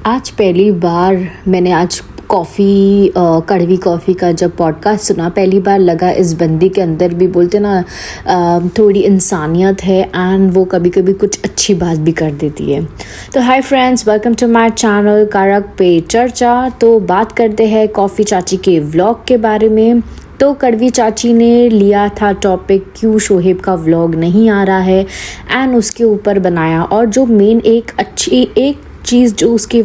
आज पहली बार मैंने आज कड़वी कॉफ़ी का जब पॉडकास्ट सुना, पहली बार लगा इस बंदी के अंदर भी बोलते ना थोड़ी इंसानियत है एंड वो कभी कभी कुछ अच्छी बात भी कर देती है। तो hi friends, welcome to my channel कारक पे चर्चा। तो बात करते हैं कॉफ़ी चाची के व्लॉग के बारे में। तो कड़वी चाची ने लिया था टॉपिक क्यों शोहेब का व्लॉग नहीं आ रहा है एंड उसके ऊपर बनाया। और जो मेन एक चीज़ जो उसके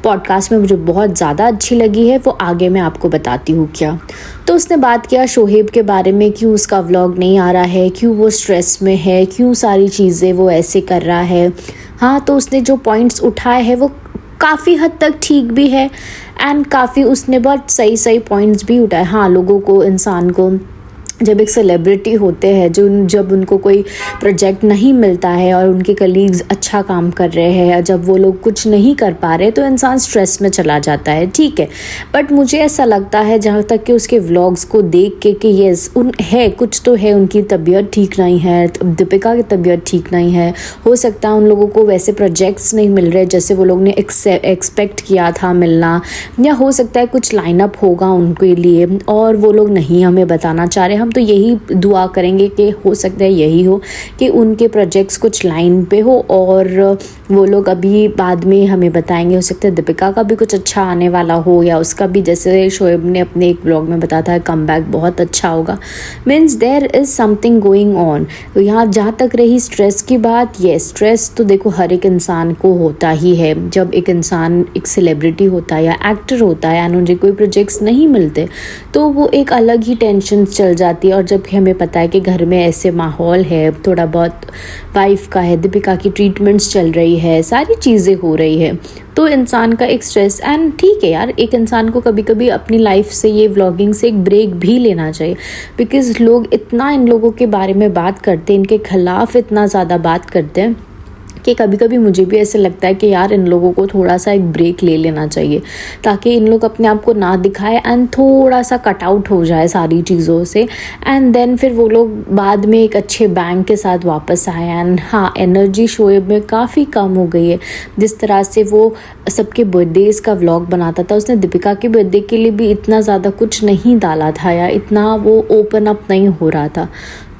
पॉडकास्ट में मुझे बहुत ज़्यादा अच्छी लगी है वो आगे मैं आपको बताती हूँ क्या। तो उसने बात किया शोहेब के बारे में, क्यों उसका व्लॉग नहीं आ रहा है, क्यों वो स्ट्रेस में है, क्यों सारी चीज़ें वो ऐसे कर रहा है। हाँ, तो उसने जो पॉइंट्स उठाए हैं वो काफ़ी हद तक ठीक भी है एंड काफ़ी उसने बहुत सही पॉइंट्स भी उठाए। हाँ, लोगों को, इंसान को जब एक सेलिब्रिटी होते हैं जब उनको कोई प्रोजेक्ट नहीं मिलता है और उनके कलीग्स अच्छा काम कर रहे हैं या जब वो लोग कुछ नहीं कर पा रहे तो इंसान स्ट्रेस में चला जाता है, ठीक है। बट मुझे ऐसा लगता है जहाँ तक कि उसके व्लॉग्स को देख के कि येस कुछ तो है, उनकी तबीयत ठीक नहीं है, दीपिका की तबीयत ठीक नहीं है, हो सकता है उन लोगों को वैसे प्रोजेक्ट्स नहीं मिल रहे जैसे वो लोग ने एक्सपेक्ट किया था मिलना, या हो सकता है कुछ लाइनअप होगा उनके लिए और वो लोग नहीं हमें बताना चाह रहे। हम तो यही दुआ करेंगे कि हो सकता है यही हो कि उनके प्रोजेक्ट्स कुछ लाइन पे हो और वो लोग अभी बाद में हमें बताएंगे। हो सकता है दीपिका का भी कुछ अच्छा आने वाला हो या उसका भी, जैसे शोएब ने अपने एक ब्लॉग में बताया था, कमबैक बहुत अच्छा होगा। Means there is something going on. तो यहाँ जहाँ तक रही स्ट्रेस की बात, ये स्ट्रेस तो देखो हर एक इंसान को होता ही है। जब एक इंसान एक सेलिब्रिटी होता है या एक्टर होता है एंड उन्हें कोई प्रोजेक्ट्स नहीं मिलते तो वो एक अलग ही टेंशन चल जाती है। और जब हमें पता है कि घर में ऐसे माहौल है, थोड़ा बहुत वाइफ का है, दीपिका की ट्रीटमेंट्स चल रही है, सारी चीज़ें हो रही है, तो इंसान का एक स्ट्रेस एंड ठीक है यार, एक इंसान को कभी कभी अपनी लाइफ से, ये व्लॉगिंग से एक ब्रेक भी लेना चाहिए। बिकॉज़ लोग इतना इन लोगों के बारे में बात करते हैं, इनके खिलाफ इतना ज़्यादा बात करते हैं कि कभी कभी मुझे भी ऐसे लगता है कि यार इन लोगों को थोड़ा सा एक ब्रेक ले लेना चाहिए ताकि इन लोग अपने आप को ना दिखाए एंड थोड़ा सा कट आउट हो जाए सारी चीज़ों से एंड देन फिर वो लोग बाद में एक अच्छे बैंक के साथ वापस आए। एंड हाँ, एनर्जी शोएब में काफ़ी कम हो गई है। जिस तरह से वो सबके बर्थडेज़ का व्लॉग बनाता था, उसने दीपिका के बर्थडे के लिए भी इतना ज़्यादा कुछ नहीं डाला था या इतना वो ओपन अप नहीं हो रहा था।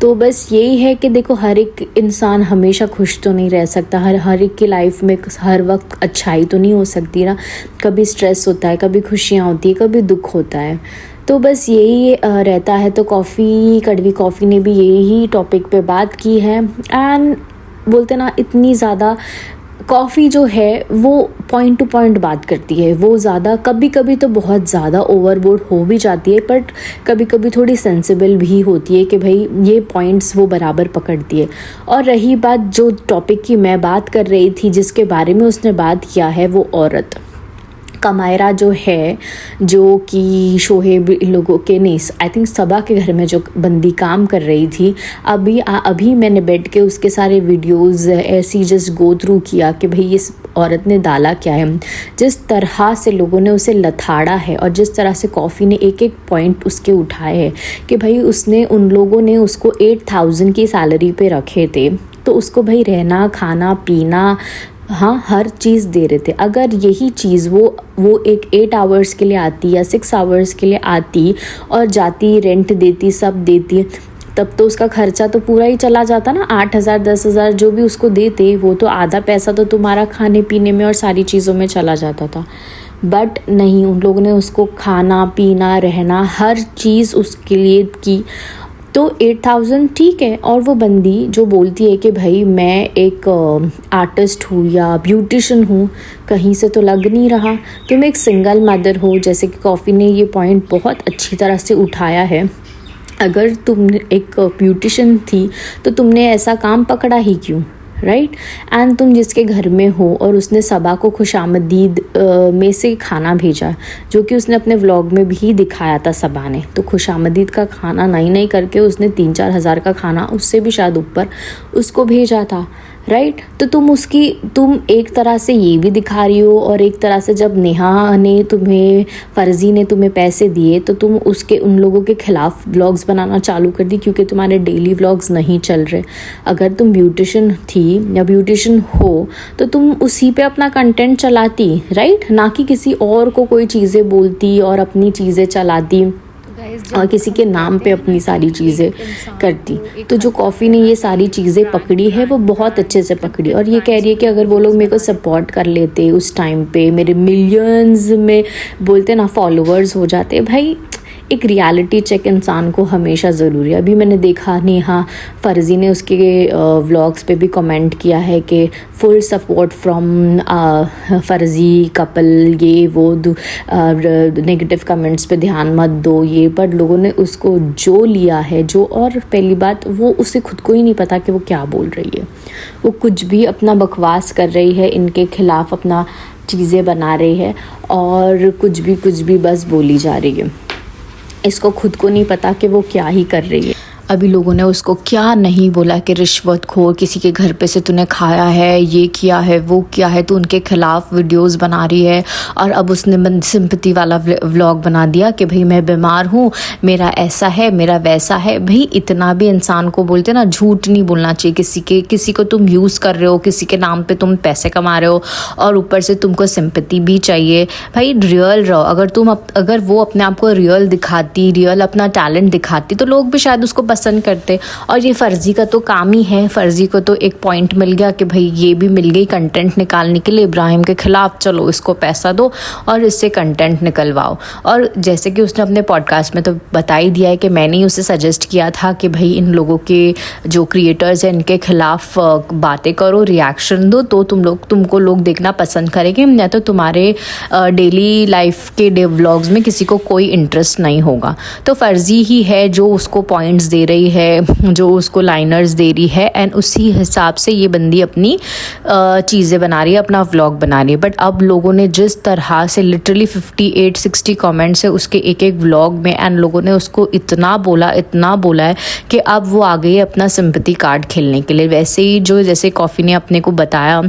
तो बस यही है कि देखो हर एक इंसान हमेशा खुश तो नहीं रह सकता, हर एक की लाइफ में हर वक्त अच्छाई तो नहीं हो सकती ना। कभी स्ट्रेस होता है, कभी खुशियाँ होती है, कभी दुख होता है। तो बस यही रहता है। तो कड़वी कॉफ़ी ने भी यही टॉपिक पे बात की है एंड बोलते ना, इतनी ज़्यादा कॉफ़ी जो है वो पॉइंट टू पॉइंट बात करती है। वो ज़्यादा कभी कभी तो बहुत ज़्यादा ओवरबोर्ड हो भी जाती है, बट कभी कभी थोड़ी सेंसिबल भी होती है कि भाई ये पॉइंट्स वो बराबर पकड़ती है। और रही बात जो टॉपिक की मैं बात कर रही थी, जिसके बारे में उसने बात किया है, वो औरत कमायरा जो है, जो कि शोहेब लोगों के नहीं, आई थिंक सबा के घर में जो बंदी काम कर रही थी। अभी मैंने बैठ के उसके सारे वीडियोस ऐसी जस्ट गो थ्रू किया कि भाई इस औरत ने डाला क्या है, जिस तरह से लोगों ने उसे लथाड़ा है और जिस तरह से कॉफ़ी ने एक एक पॉइंट उसके उठाए हैं कि भाई उन लोगों ने उसको 8,000 की सैलरी पे रखे थे, तो उसको भाई रहना, खाना, पीना, हाँ, हर चीज़ दे रहे थे। अगर यही चीज़ वो एक 8 आवर्स के लिए आती या 6 आवर्स के लिए आती और जाती, रेंट देती, सब देती, तब तो उसका खर्चा तो पूरा ही चला जाता ना। 8,000 10,000 जो भी उसको देते, वो तो आधा पैसा तो तुम्हारा खाने पीने में और सारी चीज़ों में चला जाता था। बट नहीं, उन लोगों ने उसको खाना, पीना, रहना, हर चीज़ उसके लिए की। तो 8,000 ठीक है। और वो बंदी जो बोलती है कि भाई मैं एक आर्टिस्ट हूँ या ब्यूटिशियन हूँ, कहीं से तो लग नहीं रहा। तुम एक सिंगल मदर हो, जैसे कि कॉफ़ी ने ये पॉइंट बहुत अच्छी तरह से उठाया है। अगर तुम एक ब्यूटिशियन थी तो तुमने ऐसा काम पकड़ा ही क्यों, राइट। एंड तुम जिसके घर में हो, और उसने सबा को खुशामदीद में से खाना भेजा, जो कि उसने अपने व्लॉग में भी दिखाया था सबा ने। तो खुशामदीद का खाना नहीं करके उसने 3-4 हज़ार का खाना, उससे भी शायद ऊपर, उसको भेजा था, राइट। तो तुम एक तरह से ये भी दिखा रही हो, और एक तरह से जब नेहा ने तुम्हें, फर्जी ने तुम्हें पैसे दिए तो तुम उन लोगों के खिलाफ व्लॉग्स बनाना चालू कर दी, क्योंकि तुम्हारे डेली व्लॉग्स नहीं चल रहे। अगर तुम ब्यूटिशियन थी या ब्यूटिशियन हो तो तुम उसी पे अपना कंटेंट चलाती, राइट, ना कि किसी और को कोई चीज़ें बोलती और अपनी चीज़ें चलाती और किसी के नाम पे अपनी सारी चीज़ें करती। तो जो कॉफ़ी ने ये सारी चीज़ें पकड़ी है वो बहुत अच्छे से पकड़ी, और ये कह रही है कि अगर वो लोग मेरे को सपोर्ट कर लेते उस टाइम पे, मेरे मिलियंस में बोलते ना फॉलोअर्स हो जाते। भाई एक रियलिटी चेक इंसान को हमेशा ज़रूरी है। अभी मैंने देखा नेहा फर्जी ने उसके व्लॉग्स पे भी कमेंट किया है कि फुल सपोर्ट फ्रॉम फर्जी कपल, ये वो नेगेटिव कमेंट्स पे ध्यान मत दो ये, पर लोगों ने उसको जो लिया है जो, और पहली बात वो उसे खुद को ही नहीं पता कि वो क्या बोल रही है। वो कुछ भी अपना बकवास कर रही है, इनके खिलाफ अपना चीज़ें बना रही है और कुछ भी बस बोली जा रही है। इसको खुद को नहीं पता कि वो क्या ही कर रही है। अभी लोगों ने उसको क्या नहीं बोला कि रिश्वतखोर, किसी के घर पे से तूने खाया है, ये किया है, वो किया है, तो उनके खिलाफ वीडियोस बना रही है। और अब उसने सिंपैथी वाला व्लॉग बना दिया कि भाई मैं बीमार हूँ, मेरा ऐसा है, मेरा वैसा है। भाई इतना भी इंसान को बोलते ना, झूठ नहीं बोलना चाहिए। किसी को तुम यूज़ कर रहे हो, किसी के नाम पे तुम पैसे कमा रहे हो और ऊपर से तुमको सिंपैथी भी चाहिए। भाई रियल रहो। अगर वो अपने आप को रियल दिखाती, रियल अपना टैलेंट दिखाती, तो लोग भी शायद उसको पसंद करते। और ये फर्जी का तो काम ही है, फर्जी को तो एक पॉइंट मिल गया कि भाई ये भी मिल गई कंटेंट निकालने के लिए इब्राहिम के खिलाफ, चलो इसको पैसा दो और इससे कंटेंट निकलवाओ। और जैसे कि उसने अपने पॉडकास्ट में तो बता ही दिया है कि मैंने ही उसे सजेस्ट किया था कि भाई इन लोगों के जो क्रिएटर्स हैं इनके खिलाफ बातें करो, रिएक्शन दो, तो तुमको लोग देखना पसंद करेंगे, या तो तुम्हारे डेली लाइफ के व्लॉग्स में किसी को कोई इंटरेस्ट नहीं होगा। तो फर्जी ही है जो उसको पॉइंट्स दे रही है, जो उसको लाइनर्स दे रही है, एंड उसी हिसाब से ये बंदी अपनी चीज़ें बना रही है, अपना व्लॉग बना रही है। बट अब लोगों ने जिस तरह से लिटरली 58-60 कमेंट्स है उसके एक व्लॉग में, एंड लोगों ने उसको इतना बोला है कि अब वो आ गई है अपना सिंपैथी कार्ड खेलने के लिए। वैसे ही जैसे कॉफ़ी ने अपने को बताया,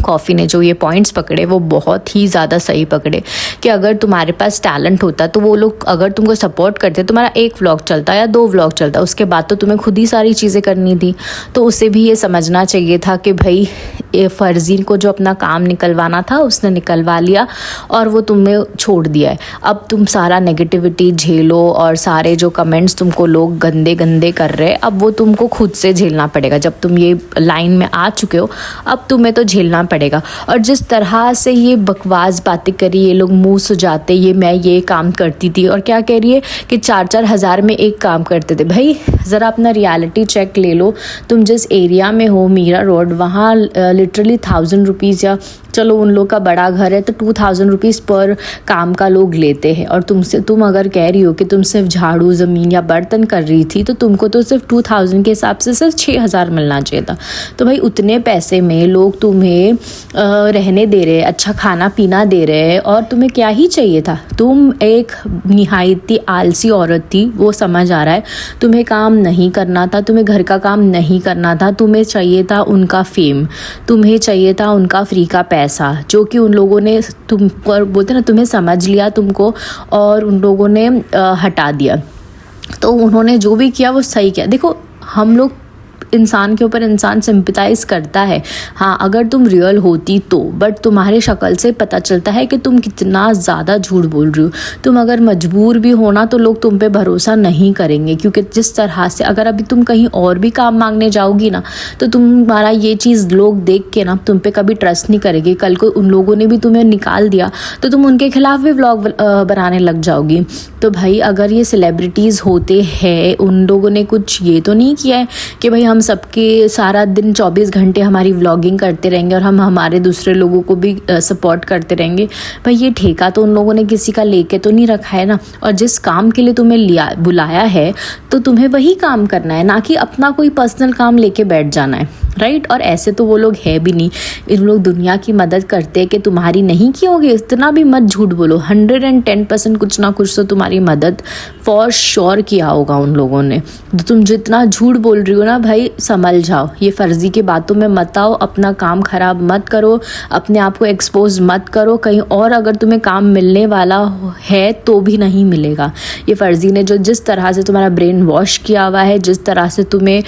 कॉफ़ी ने जो ये पॉइंट्स पकड़े वो बहुत ही ज़्यादा सही पकड़े कि अगर तुम्हारे पास टैलेंट होता तो वो लोग अगर तुमको सपोर्ट करते, तुम्हारा एक व्लॉग चलता या 2 व्लॉग चलता, उसके बाद तो तुम्हें खुद ही सारी चीज़ें करनी थी। तो उसे भी ये समझना चाहिए था कि भाई ये फर्जी को जो अपना काम निकलवाना था उसने निकलवा लिया और वो तुम्हें छोड़ दिया है। अब तुम सारा नेगेटिविटी झेलो और सारे जो कमेंट्स तुमको लोग गंदे गंदे कर रहे हैं, अब वो तुमको खुद से झेलना पड़ेगा। जब तुम ये लाइन में आ चुके हो अब तुम्हें तो झेलना पड़ेगा। और जिस तरह से ये बकवास बातें करी, ये लोग मुंह सुझाते, मैं ये काम करती थी, और क्या कह रही है कि 4-4 हज़ार में एक काम करते थे। भाई ज़रा अपना रियलिटी चेक ले लो। तुम जिस एरिया में हो, मीरा रोड, वहाँ लिटरली 1000 रुपीज़, या चलो उन लोग का बड़ा घर है तो 2000 रुपीज़ पर काम का लोग लेते हैं। और तुम अगर कह रही हो कि तुम सिर्फ झाड़ू, ज़मीन या बर्तन कर रही थी, तो तुमको तो सिर्फ 2000 के हिसाब से सिर्फ 6000 मिलना चाहिए था। तो भाई उतने पैसे में लोग तुम्हें रहने दे रहे, अच्छा खाना पीना दे रहे, और तुम्हें क्या ही चाहिए था। तुम एक निहायती आलसी औरत थी, वो समझ आ रहा है। तुम्हें काम नहीं करना था, तुम्हें घर का काम नहीं करना था, तुम्हें चाहिए था उनका फेम, तुम्हें चाहिए था उनका फ्री का पैसा, जो कि उन लोगों ने तुम पर बोलते ना, तुम्हें समझ लिया तुमको और उन लोगों ने हटा दिया। तो उन्होंने जो भी किया वो सही किया। देखो हम लोग इंसान के ऊपर इंसान सिंपैथाइज करता है, हाँ अगर तुम रियल होती तो, बट तुम्हारे शक्ल से पता चलता है कि तुम कितना ज़्यादा झूठ बोल रही हो। तुम अगर मजबूर भी हो ना तो लोग तुम पे भरोसा नहीं करेंगे, क्योंकि जिस तरह से अगर अभी तुम कहीं और भी काम मांगने जाओगी ना तो तुम्हारा ये चीज़ लोग देख के ना तुम पे कभी ट्रस्ट नहीं करेंगे। कल को उन लोगों ने भी तुम्हें निकाल दिया तो तुम उनके खिलाफ भी व्लॉग बनाने लग जाओगी। तो भाई अगर ये सेलिब्रिटीज़ होते हैं, उन लोगों ने कुछ ये तो नहीं किया है कि भाई हम सबके सारा दिन 24 घंटे हमारी व्लॉगिंग करते रहेंगे और हम हमारे दूसरे लोगों को भी सपोर्ट करते रहेंगे। भाई ये ठेका तो उन लोगों ने किसी का लेके तो नहीं रखा है ना। और जिस काम के लिए तुम्हें बुलाया है तो तुम्हें वही काम करना है, ना कि अपना कोई पर्सनल काम लेके बैठ जाना है। राइट। और ऐसे तो वो लोग है भी नहीं, इन लोग दुनिया की मदद करते हैं कि तुम्हारी नहीं की होगी, इतना भी मत झूठ बोलो। 110% कुछ ना कुछ तो तुम्हारी मदद फॉर श्योर किया होगा उन लोगों ने। तो तुम जितना झूठ बोल रही हो ना भाई, संभल जाओ, ये फर्जी की बातों में मत आओ, अपना काम खराब मत करो, अपने आप को एक्सपोज मत करो कहीं और। अगर तुम्हें काम मिलने वाला है तो भी नहीं मिलेगा। ये फर्जी ने जो जिस तरह से तुम्हारा ब्रेन वॉश किया हुआ है, जिस तरह से तुम्हें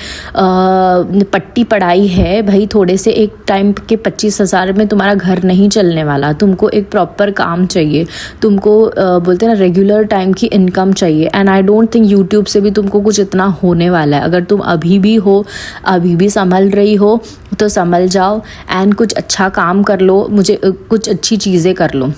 पट्टी पढ़ाई है भाई, थोड़े से एक टाइम के 25,000 में तुम्हारा घर नहीं चलने वाला। तुमको एक प्रॉपर काम चाहिए, तुमको बोलते हैं ना रेगुलर टाइम की इनकम चाहिए। And I don't think YouTube से भी तुमको कुछ इतना होने वाला है। अगर तुम अभी भी संभल रही हो तो संभल जाओ एंड कुछ अच्छा काम कर लो, कुछ अच्छी चीज़ें कर लो।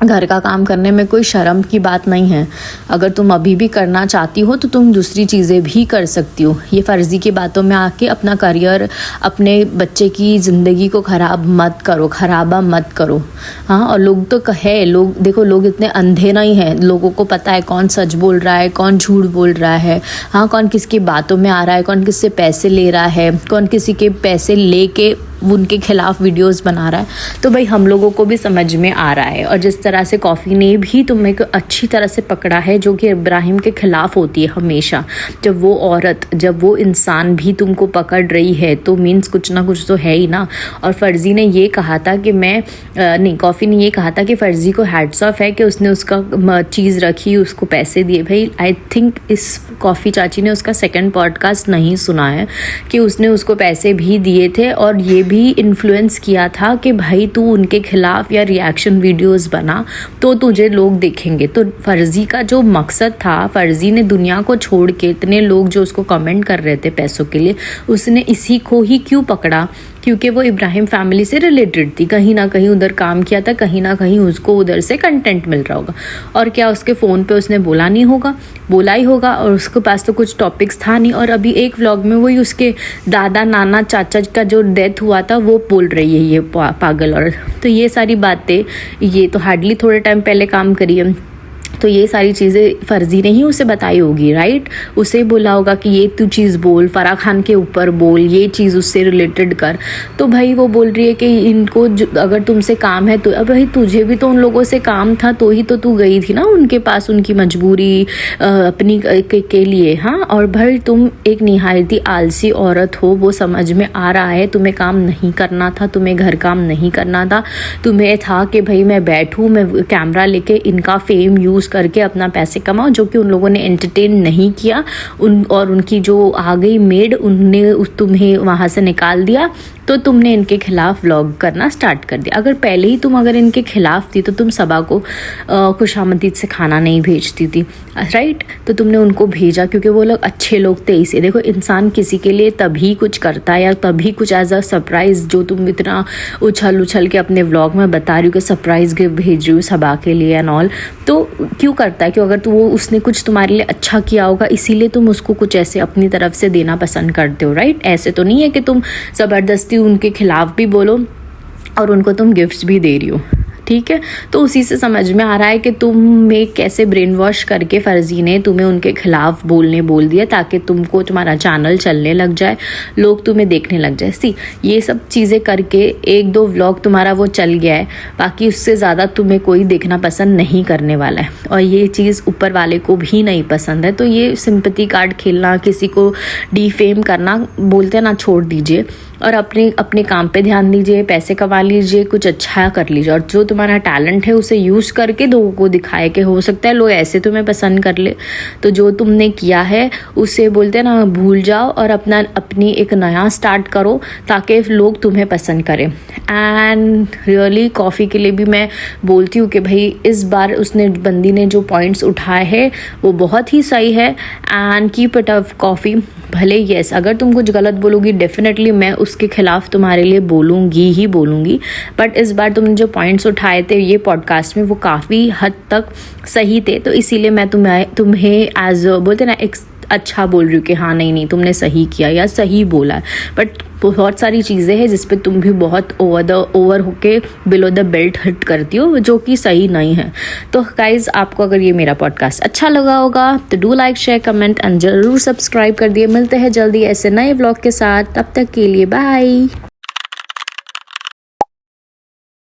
घर का काम करने में कोई शर्म की बात नहीं है। अगर तुम अभी भी करना चाहती हो तो तुम दूसरी चीज़ें भी कर सकती हो। ये फर्जी की बातों में आके अपना करियर, अपने बच्चे की ज़िंदगी को खराबा मत करो। हाँ, और लोग तो लोग देखो, लोग इतने अंधे नहीं हैं, लोगों को पता है कौन सच बोल रहा है, कौन झूठ बोल रहा है। हाँ, कौन किसकी बातों में आ रहा है, कौन किससे पैसे ले रहा है, कौन किसी के पैसे लेके उनके खिलाफ वीडियोस बना रहा है। तो भाई हम लोगों को भी समझ में आ रहा है। और जिस तरह से कॉफ़ी ने भी तुम्हें अच्छी तरह से पकड़ा है, जो कि इब्राहिम के खिलाफ होती है हमेशा, जब वो औरत, जब वो इंसान भी तुमको पकड़ रही है तो मीन्स कुछ ना कुछ तो है ही ना। और फर्जी ने ये कहा था कि कॉफ़ी ने ये कहा था कि फर्जी को हैट्स ऑफ है कि उसने उसका चीज़ रखी, उसको पैसे दिए। भाई आई थिंक इस कॉफ़ी चाची ने उसका सेकंड पॉडकास्ट नहीं सुना है कि उसने उसको पैसे भी दिए थे और ये भी इन्फ्लुएंस किया था कि भाई तू उनके खिलाफ या रिएक्शन वीडियोस बना तो तुझे लोग देखेंगे। तो फर्जी का जो मकसद था, फर्जी ने दुनिया को छोड़ के, इतने लोग जो उसको कमेंट कर रहे थे पैसों के लिए, उसने इसी को ही क्यों पकड़ा? क्योंकि वो इब्राहिम फैमिली से रिलेटेड थी, कहीं ना कहीं उधर काम किया था, कहीं ना कहीं उसको उधर से कंटेंट मिल रहा होगा। और क्या उसके फ़ोन पे उसने बोला नहीं होगा? बोला ही होगा। और उसके पास तो कुछ टॉपिक्स था नहीं। और अभी एक व्लॉग में वही उसके दादा नाना चाचा का जो डेथ हुआ था वो बोल रही है ये पागल। और तो ये सारी बातें, ये तो हार्डली थोड़े टाइम पहले काम करी है, तो ये सारी चीज़ें फर्जी ने ही उसे बताई होगी, राइट। उसे बोला होगा कि ये तू चीज़ बोल, फराह खान के ऊपर बोल, ये चीज़ उससे रिलेटेड कर। तो भाई वो बोल रही है कि इनको अगर तुमसे काम है तो अब भाई तुझे भी तो उन लोगों से काम था, तो ही तो तू गई थी ना उनके पास, उनकी मजबूरी अपनी के लिए। हाँ, और भाई तुम एक निहायती आलसी औरत हो, वो समझ में आ रहा है। तुम्हें काम नहीं करना था, तुम्हें घर काम नहीं करना था, तुम्हें था कि भाई मैं बैठूँ, मैं कैमरा लेके इनका फेम यूज़ करके अपना पैसे कमाओ, जो कि उन लोगों ने एंटरटेन नहीं किया। और उनकी जो आ गई मेड, उनने तुम्हें वहाँ से निकाल दिया, तो तुमने इनके खिलाफ व्लॉग करना स्टार्ट कर दिया। अगर पहले ही तुम अगर इनके खिलाफ थी तो तुम सबा को खुशामदीद से खाना नहीं भेजती थी, राइट। तो तुमने उनको भेजा क्योंकि वो लोग अच्छे लोग थे। इसे देखो, इंसान किसी के लिए तभी कुछ करता है या तभी कुछ एज अ सरप्राइज़, जो तुम इतना उछल के अपने व्लॉग में बता रही हो कि सरप्राइज़ गिफ्ट भेज रही हो सबा के लिए एंड ऑल, तो क्यों करता है? क्यों? अगर उसने कुछ तुम्हारे लिए अच्छा किया होगा, इसीलिए तुम उसको कुछ ऐसे अपनी तरफ से देना पसंद करते हो, राइट। ऐसे तो नहीं है कि तुम ज़बरदस्ती उनके खिलाफ भी बोलो और उनको तुम गिफ्ट्स भी दे रही हो, ठीक है। तो उसी से समझ में आ रहा है कि तुम्हें कैसे ब्रेन वॉश करके फर्जी ने तुम्हें उनके खिलाफ बोल दिया, ताकि तुमको तुम्हारा चैनल चलने लग जाए, लोग तुम्हें देखने लग जाए। ये सब चीज़ें करके 1-2 व्लॉग तुम्हारा वो चल गया है, बाकी उससे ज़्यादा तुम्हें कोई देखना पसंद नहीं करने वाला है। और ये चीज़ ऊपर वाले को भी नहीं पसंद है। तो ये सिंपैथी कार्ड खेलना, किसी को डिफेम करना, बोलते ना, छोड़ दीजिए और अपने काम पे ध्यान दीजिए, पैसे कमा लीजिए, कुछ अच्छा कर लीजिए। और जो तुम्हारा टैलेंट है उसे यूज़ करके लोगों को दिखाए कि हो सकता है लोग ऐसे तुम्हें पसंद कर ले। तो जो तुमने किया है उसे बोलते हैं ना, भूल जाओ और अपनी एक नया स्टार्ट करो ताकि लोग तुम्हें पसंद करें। एंड रियली कॉफ़ी के लिए भी मैं बोलती हूँ कि भाई इस बार बंदी ने जो पॉइंट्स उठाए हैं वो बहुत ही सही है। And keep it up coffee. भले यस, अगर तुम कुछ गलत बोलोगी डेफिनेटली मैं उसके खिलाफ तुम्हारे लिए बोलूँगी, बट इस बार तुमने जो पॉइंट्स उठाए थे ये पॉडकास्ट में वो काफ़ी हद तक सही थे। तो इसीलिए मैं तुम्हें एज बोलते ना अच्छा बोल रही हूँ कि हाँ नहीं तुमने सही किया या सही बोला, बट बहुत सारी चीज़ें हैं जिस पे तुम भी बहुत ओवर होके बिलो द बेल्ट हिट करती हो, जो कि सही नहीं है। तो गाइज, आपको अगर ये मेरा पॉडकास्ट अच्छा लगा होगा तो do like, share, comment and जरूर सब्सक्राइब कर दिए। मिलते हैं जल्दी ऐसे नए व्लॉग के साथ, तब तक के लिए बाय।